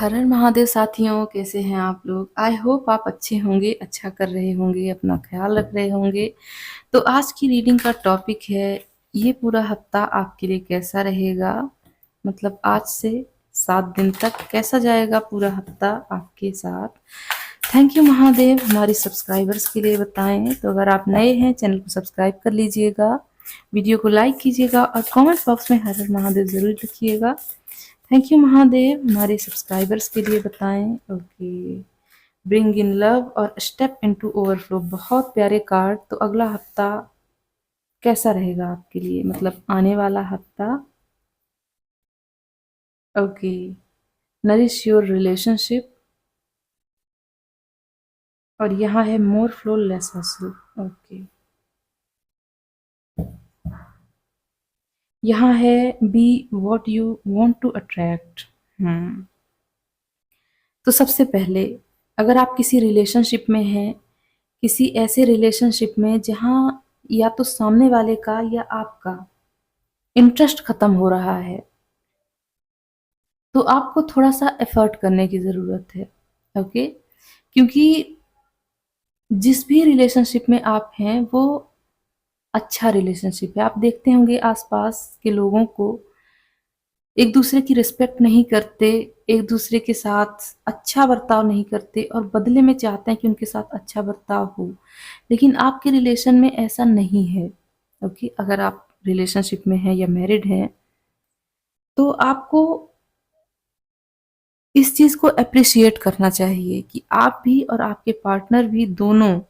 हर हर महादेव साथियों, कैसे हैं आप लोग? आई होप आप अच्छे होंगे, अच्छा कर रहे होंगे, अपना ख्याल रख रहे होंगे। तो आज की रीडिंग का टॉपिक है, ये पूरा हफ्ता आपके लिए कैसा रहेगा। मतलब आज से 7 दिन तक कैसा जाएगा पूरा हफ्ता आपके साथ। थैंक यू महादेव, हमारी सब्सक्राइबर्स के लिए बताएं। तो अगर आप नए हैं, चैनल को सब्सक्राइब कर लीजिएगा, वीडियो को लाइक कीजिएगा और कमेंट बॉक्स में हर हर महादेव जरूर लिखिएगा। थैंक यू महादेव, हमारे सब्सक्राइबर्स के लिए बताएं। ओके, ब्रिंग इन लव और स्टेप इनटू ओवरफ्लो, बहुत प्यारे कार्ड। तो अगला हफ्ता कैसा रहेगा आपके लिए, मतलब आने वाला हफ्ता। ओके, नरिश योर रिलेशनशिप, और यहाँ है more flow less hassle. Okay, यहाँ है be what you want to attract. तो सबसे पहले, अगर आप किसी रिलेशनशिप में हैं, किसी ऐसे रिलेशनशिप में जहाँ या तो सामने वाले का या आपका इंटरेस्ट खत्म हो रहा है, तो आपको थोड़ा सा एफर्ट करने की ज़रूरत है। ओके, क्योंकि जिस भी रिलेशनशिप में आप हैं वो अच्छा रिलेशनशिप है। आप देखते होंगे आसपास के लोगों को, एक दूसरे की रिस्पेक्ट नहीं करते, एक दूसरे के साथ अच्छा बर्ताव नहीं करते और बदले में चाहते हैं कि उनके साथ अच्छा बर्ताव हो। लेकिन आपके रिलेशन में ऐसा नहीं है। ओके, अगर आप रिलेशनशिप में हैं या मैरिड हैं, तो आपको इस चीज़ को अप्रिशिएट करना चाहिए कि आप भी और आपके पार्टनर भी दोनों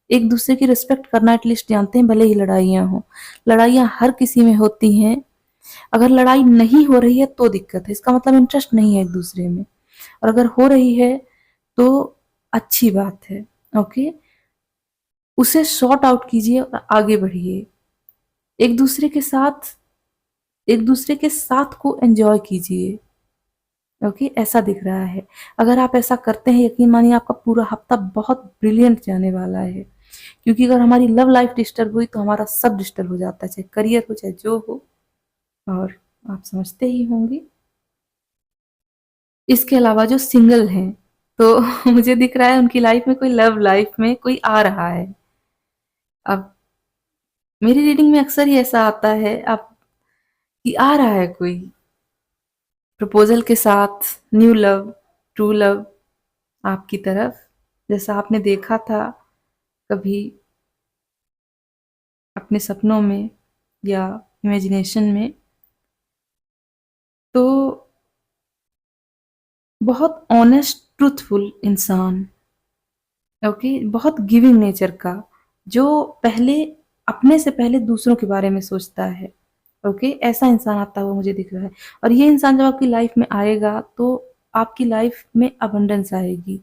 एक दूसरे की रिस्पेक्ट करना एटलीस्ट जानते हैं। भले ही लड़ाइयाँ हों, लड़ाइयाँ हर किसी में होती हैं। अगर लड़ाई नहीं हो रही है तो दिक्कत है, इसका मतलब इंटरेस्ट नहीं है एक दूसरे में। और अगर हो रही है तो अच्छी बात है। ओके, उसे सॉर्ट आउट कीजिए और आगे बढ़िए। एक दूसरे के साथ एक दूसरे के साथ को एंजॉय कीजिए। ओके, ऐसा दिख रहा है। अगर आप ऐसा करते हैं, यकीन मानिए आपका पूरा हफ्ता बहुत ब्रिलियंट जाने वाला है। क्योंकि अगर हमारी लव लाइफ डिस्टर्ब हुई तो हमारा सब डिस्टर्ब हो जाता है, चाहे करियर हो चाहे जो हो। और आप समझते ही होंगे। इसके अलावा जो सिंगल हैं, तो मुझे दिख रहा है उनकी लाइफ में कोई लव लाइफ में कोई आ रहा है। अब मेरी रीडिंग में अक्सर ही ऐसा आता है अब कि आ रहा है कोई प्रपोजल के साथ, न्यू लव, ट्रू लव आपकी तरफ, जैसा आपने देखा था कभी अपने सपनों में या इमेजिनेशन में। तो बहुत ऑनेस्ट ट्रूथफुल इंसान, ओके, बहुत गिविंग नेचर का, जो पहले अपने से पहले दूसरों के बारे में सोचता है। ओके, ऐसा इंसान आता हुआ मुझे दिख रहा है। और ये इंसान जब आपकी लाइफ में आएगा तो आपकी लाइफ में अबंडेंस आएगी।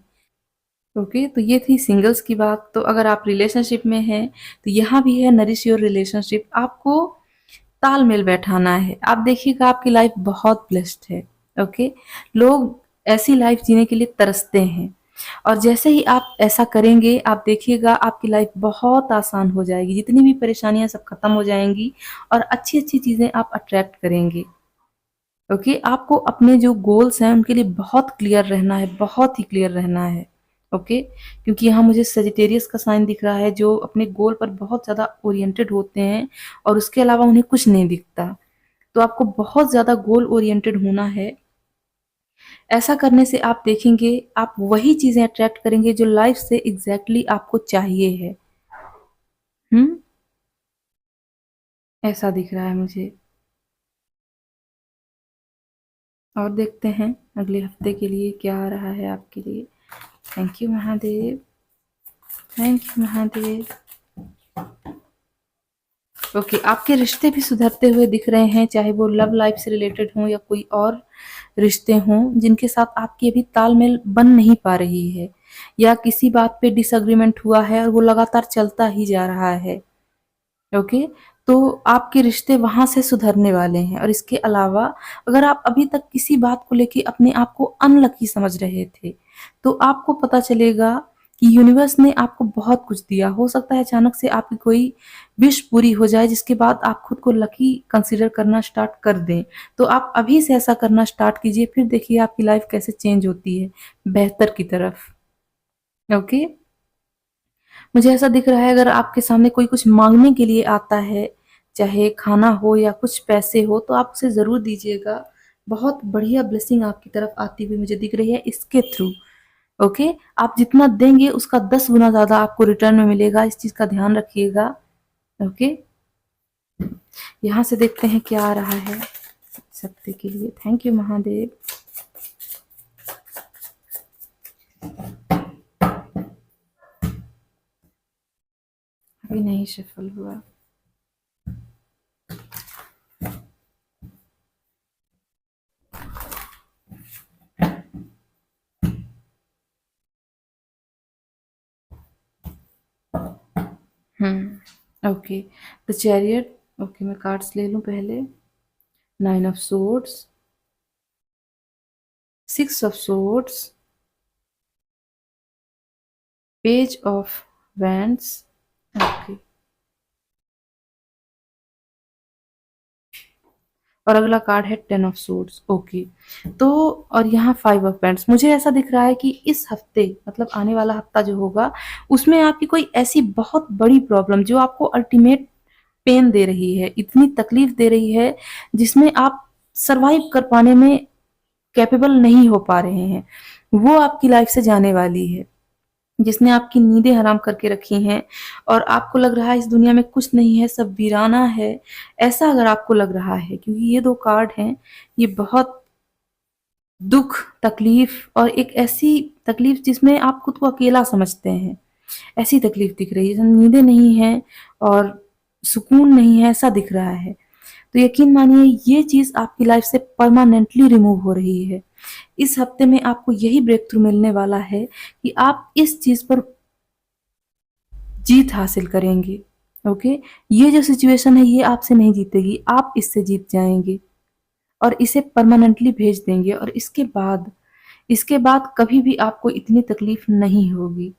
ओके, तो ये थी सिंगल्स की बात। तो अगर आप रिलेशनशिप में हैं तो यहाँ भी है नरिश योर रिलेशनशिप। आपको तालमेल बैठाना है। आप देखिएगा आपकी लाइफ बहुत ब्लेस्ड है। ओके, लोग ऐसी लाइफ जीने के लिए तरसते हैं, और जैसे ही आप ऐसा करेंगे आप देखिएगा आपकी लाइफ बहुत आसान हो जाएगी। जितनी भी परेशानियां सब खत्म हो जाएंगी और अच्छी अच्छी चीजें आप अट्रैक्ट करेंगे। ओके, आपको अपने जो गोल्स हैं उनके लिए बहुत क्लियर रहना है, बहुत ही क्लियर रहना है। ओके, क्योंकि यहाँ मुझे सजिटेरियस का साइन दिख रहा है, जो अपने गोल पर बहुत ज़्यादा ओरिएंटेड होते हैं और उसके अलावा उन्हें कुछ नहीं दिखता। तो आपको बहुत ज़्यादा गोल ओरिएंटेड होना है। ऐसा करने से आप देखेंगे आप वही चीज़ें अट्रैक्ट करेंगे जो लाइफ से एग्जैक्टली आपको चाहिए है। हम्म, ऐसा दिख रहा है मुझे। और देखते हैं अगले हफ्ते के लिए क्या आ रहा है आपके लिए। Thank you Mahadev, thank you Mahadev. Okay, आपके रिश्ते भी सुधरते हुए दिख रहे हैं, चाहे वो लव लाइफ से रिलेटेड हों या कोई और रिश्ते हों जिनके साथ आपकी अभी तालमेल बन नहीं पा रही है, या किसी बात पे डिसएग्रीमेंट हुआ है और वो लगातार चलता ही जा रहा है। ओके, तो आपके रिश्ते वहां से सुधरने वाले हैं। और इसके अलावा अगर आप अभी तक किसी बात को लेके अपने आप को अनलकी समझ रहे थे, तो आपको पता चलेगा कि यूनिवर्स ने आपको बहुत कुछ दिया। हो सकता है अचानक से आपकी कोई विश पूरी हो जाए जिसके बाद आप खुद को लकी कंसीडर करना स्टार्ट कर दें। तो आप अभी से ऐसा करना स्टार्ट कीजिए, फिर देखिए आपकी लाइफ कैसे चेंज होती है बेहतर की तरफ। ओके? मुझे ऐसा दिख रहा है अगर आपके सामने कोई कुछ माँगने के लिए आता है, चाहे खाना हो या कुछ पैसे हो, तो आप उसे ज़रूर दीजिएगा। बहुत बढ़िया ब्लेसिंग आपकी तरफ आती हुई मुझे दिख रही है इसके थ्रू। ओके? आप जितना देंगे उसका 10 गुना ज़्यादा आपको रिटर्न में मिलेगा, इस चीज़ का ध्यान रखिएगा। ओके? यहाँ से देखते हैं क्या आ रहा है इस हफ्ते के लिए। Thank you Mahadev. अभी नहीं सफल हुआ। ओके। The chariot. ओके, मैं कार्ड्स ले लूँ पहले। 9 of swords, 6 of swords, page of wands. Okay. और अगला कार्ड है 10 ऑफ सोर्ड्स। ओके। तो और यहाँ 5 ऑफ पेंट्स। मुझे ऐसा दिख रहा है कि इस हफ्ते, मतलब आने वाला हफ्ता जो होगा, उसमें आपकी कोई ऐसी बहुत बड़ी प्रॉब्लम जो आपको अल्टीमेट पेन दे रही है, इतनी तकलीफ दे रही है, जिसमें आप सर्वाइव कर पाने में कैपेबल नहीं हो पा रहे हैं, वो आपकी लाइफ से जाने वाली है, जिसने आपकी नींदें हराम करके रखी हैं और आपको लग रहा है इस दुनिया में कुछ नहीं है, सब वीराना है। ऐसा अगर आपको लग रहा है, क्योंकि ये 2 कार्ड हैं, ये बहुत दुःख, तकलीफ और एक ऐसी तकलीफ जिसमें आप खुद को अकेला समझते हैं, ऐसी तकलीफ दिख रही है। जैसे नींदें नहीं हैं और सुकून नहीं है, ऐसा दिख रहा है। तो यकीन मानिए ये चीज़ आपकी लाइफ से परमानेंटली रिमूव हो रही है। इस हफ्ते में आपको यही ब्रेक थ्रू मिलने वाला है कि आप इस चीज़ पर जीत हासिल करेंगे। ओके? ये जो सिचुएशन है ये आपसे नहीं जीतेगी, आप इससे जीत जाएँगे और इसे परमानेंटली भेज देंगे और इसके बाद कभी भी आपको इतनी तकलीफ नहीं होगी।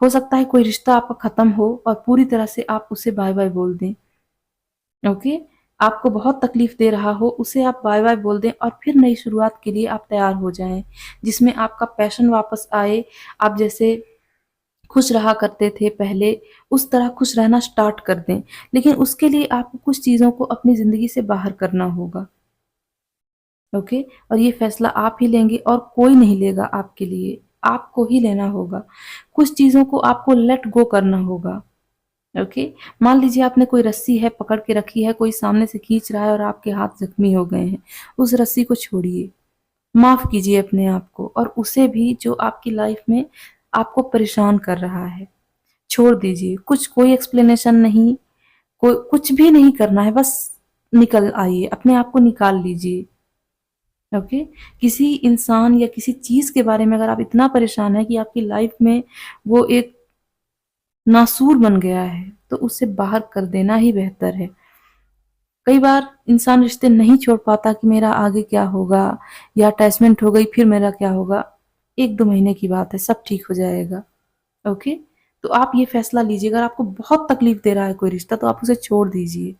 हो सकता है कोई रिश्ता आपका खत्म हो और पूरी तरह से आप उसे बाय-बाय बोल दें। ओके? आपको बहुत तकलीफ दे रहा हो, उसे आप बाय-बाय बोल दें और फिर नई शुरुआत के लिए आप तैयार हो जाएँ, जिसमें आपका पैशन वापस आए, आप जैसे खुश रहा करते थे पहले, उस तरह खुश रहना स्टार्ट कर दें। लेकिन उसके लिए आपको कुछ चीज़ों को अपनी ज़िंदगी से बाहर करना होगा। ओके? और ये फैसला आप ही लेंगे और कोई नहीं लेगा आपके लिए, आपको ही लेना होगा। कुछ चीज़ों को आपको लेट गो करना होगा। ओके? मान लीजिए आपने कोई रस्सी है पकड़ के रखी है, कोई सामने से खींच रहा है और आपके हाथ ज़ख्मी हो गए हैं। उस रस्सी को छोड़िए, माफ़ कीजिए अपने आप को और उसे भी जो आपकी लाइफ़ में आपको परेशान कर रहा है। छोड़ दीजिए, कोई एक्सप्लेनेशन नहीं, कोई कुछ भी नहीं करना है, बस निकल आइए, अपने आप को निकाल लीजिए। ओके? किसी इंसान या किसी चीज़ के बारे में अगर आप इतना परेशान हैं कि आपकी लाइफ़ में वो एक नासूर बन गया है, तो उसे बाहर कर देना ही बेहतर है। कई बार इंसान रिश्ते नहीं छोड़ पाता कि मेरा आगे क्या होगा या अटैचमेंट हो गई फिर मेरा क्या होगा। 1-2 महीने की बात है, सब ठीक हो जाएगा। ओके? तो आप ये फैसला लीजिए, अगर आपको बहुत तकलीफ दे रहा है कोई रिश्ता तो आप उसे छोड़ दीजिए।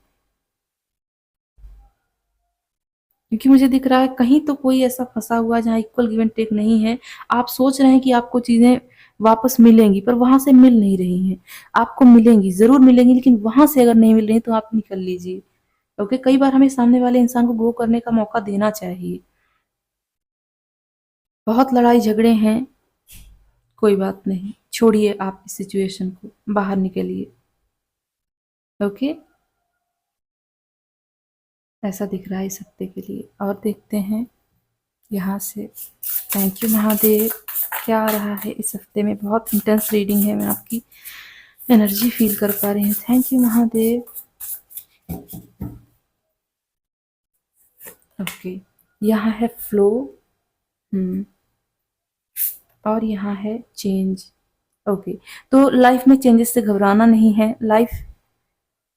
क्योंकि मुझे दिख रहा है कहीं तो कोई ऐसा फँसा हुआ है जहाँ इक्वल गिव एंड टेक नहीं है। आप सोच रहे हैं कि आपको चीज़ें वापस मिलेंगी पर वहाँ से मिल नहीं रही हैं। आपको मिलेंगी, ज़रूर मिलेंगी, लेकिन वहाँ से अगर नहीं मिल रही तो आप निकल लीजिए। ओके? कई बार हमें सामने वाले इंसान को ग्रो करने का मौका देना चाहिए। बहुत लड़ाई झगड़े हैं, कोई बात नहीं, छोड़िए आप इस सिचुएशन को, बाहर निकलिए। ओके? ऐसा दिख रहा है इस हफ्ते के लिए। और देखते हैं यहाँ से। Thank you Mahadev. क्या आ रहा है इस हफ्ते में? बहुत इंटेंस रीडिंग है, मैं आपकी एनर्जी फील कर पा रही हूँ। Thank you Mahadev. ओके, यहाँ है फ्लो। और यहाँ है चेंज। ओके, तो लाइफ में चेंजेस से घबराना नहीं है। लाइफ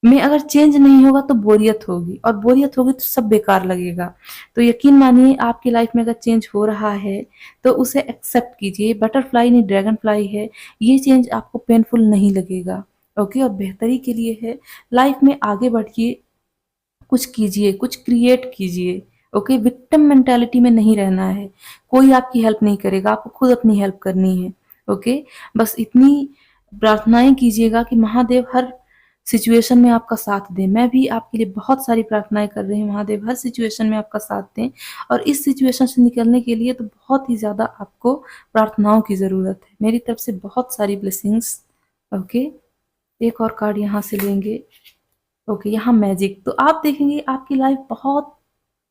में अगर चेंज नहीं होगा तो बोरियत होगी, और बोरियत होगी तो सब बेकार लगेगा। तो यकीन मानिए आपकी लाइफ में अगर चेंज हो रहा है तो उसे एक्सेप्ट कीजिए। बटरफ्लाई नहीं ड्रैगन फ्लाई है, ये चेंज आपको पेनफुल नहीं लगेगा। ओके, और बेहतरी के लिए है। लाइफ में आगे बढ़िए, कुछ कीजिए, कुछ क्रिएट कीजिए। ओके, विक्टिम मेंटालिटी में नहीं रहना है। कोई आपकी हेल्प नहीं करेगा, आपको खुद अपनी हेल्प करनी है। ओके, बस इतनी प्रार्थनाएं कीजिएगा कि महादेव हर सिचुएशन में आपका साथ दें। मैं भी आपके लिए बहुत सारी प्रार्थनाएं कर रही हूँ, महादेव हर सिचुएशन में आपका साथ दें। और इस सिचुएशन से निकलने के लिए तो बहुत ही ज़्यादा आपको प्रार्थनाओं की ज़रूरत है। मेरी तरफ से बहुत सारी ब्लेसिंग्स। ओके, एक और कार्ड यहाँ से लेंगे। ओके, यहाँ मैजिक। तो आप देखेंगे आपकी लाइफ बहुत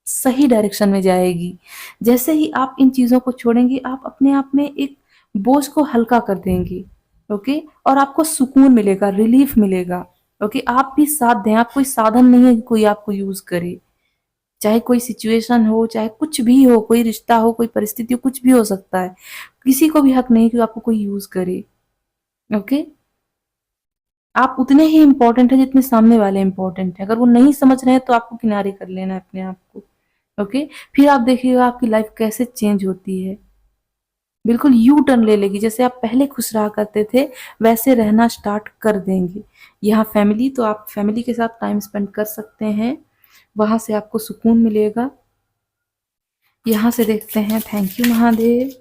सही डायरेक्शन में जाएगी। जैसे ही आप इन चीज़ों को छोड़ेंगे, आप अपने आप में एक बोझ को हल्का कर देंगे। ओके, और आपको सुकून मिलेगा, रिलीफ मिलेगा। ओके, आप भी साथ दें। आप कोई साधन नहीं है कि कोई आपको यूज़ करे। चाहे कोई सिचुएशन हो, चाहे कुछ भी हो, कोई रिश्ता हो, कोई परिस्थिति हो, कुछ भी हो सकता है। किसी को भी हक नहीं कि आपको कोई यूज़ करे। ओके, आप उतने ही इम्पोर्टेंट हैं जितने सामने वाले इम्पोर्टेंट हैं। अगर वो नहीं समझ रहे हैं तो आपको किनारे कर लेना है अपने आप को। ओके, फिर आप देखिएगा आपकी लाइफ कैसे चेंज होती है। बिल्कुल यू टर्न ले लेगी। जैसे आप पहले खुश रहा करते थे, वैसे रहना स्टार्ट कर देंगे। यहाँ फैमिली, तो आप फैमिली के साथ टाइम स्पेंड कर सकते हैं, वहां से आपको सुकून मिलेगा। यहाँ से देखते हैं, थैंक यू महादेव।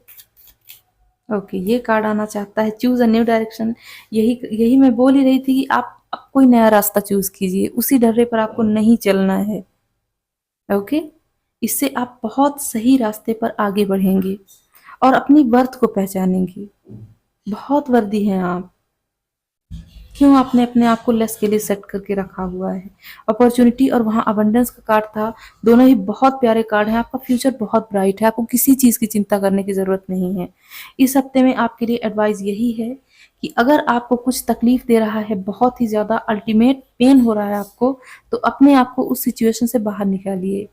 ओके, ये कार्ड आना चाहता है, चूज अ न्यू डायरेक्शन। यही यही मैं बोल ही रही थी कि आप अब कोई नया रास्ता चूज कीजिए, उसी डर्रे पर आपको नहीं चलना है। ओके, इससे आप बहुत सही रास्ते पर आगे बढ़ेंगे और अपनी वर्थ को पहचानेंगे। बहुत वर्दी हैं आप। क्यों आपने अपने आप को लेस के लिए सेट करके रखा हुआ है? अपॉर्चुनिटी और वहाँ अबंडेंस का कार्ड था। दोनों ही बहुत प्यारे कार्ड हैं। आपका फ्यूचर बहुत ब्राइट है, आपको किसी चीज़ की चिंता करने की ज़रूरत नहीं है। इस हफ्ते में आपके लिए एडवाइस यही है कि अगर आपको कुछ तकलीफ दे रहा है, बहुत ही ज़्यादा अल्टीमेट पेन हो रहा है आपको, तो अपने आप को उस सिचुएशन से बाहर निकालिए।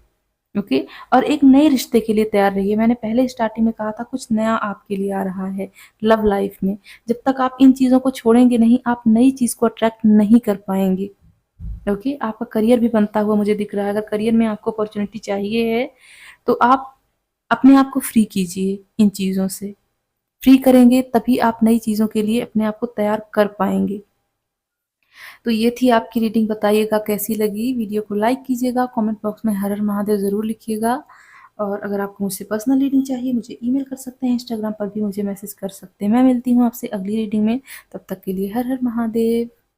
ओके, और एक नए रिश्ते के लिए तैयार रहिए। मैंने पहले स्टार्टिंग में कहा था कुछ नया आपके लिए आ रहा है लव लाइफ में। जब तक आप इन चीज़ों को छोड़ेंगे नहीं, आप नई चीज़ को अट्रैक्ट नहीं कर पाएंगे। ओके, आपका करियर भी बनता हुआ मुझे दिख रहा है। अगर करियर में आपको अपॉर्चुनिटी चाहिए है तो आप अपने आप को फ्री कीजिए इन चीज़ों से। फ्री करेंगे तभी आप नई चीज़ों के लिए अपने आप को तैयार कर पाएंगे। तो ये थी आपकी रीडिंग। बताइएगा कैसी लगी। वीडियो को लाइक कीजिएगा, कमेंट बॉक्स में हर हर महादेव ज़रूर लिखिएगा। और अगर आपको मुझसे पर्सनल रीडिंग चाहिए, मुझे ईमेल कर सकते हैं, इंस्टाग्राम पर भी मुझे मैसेज कर सकते हैं। मैं मिलती हूँ आपसे अगली रीडिंग में। तब तक के लिए हर हर महादेव।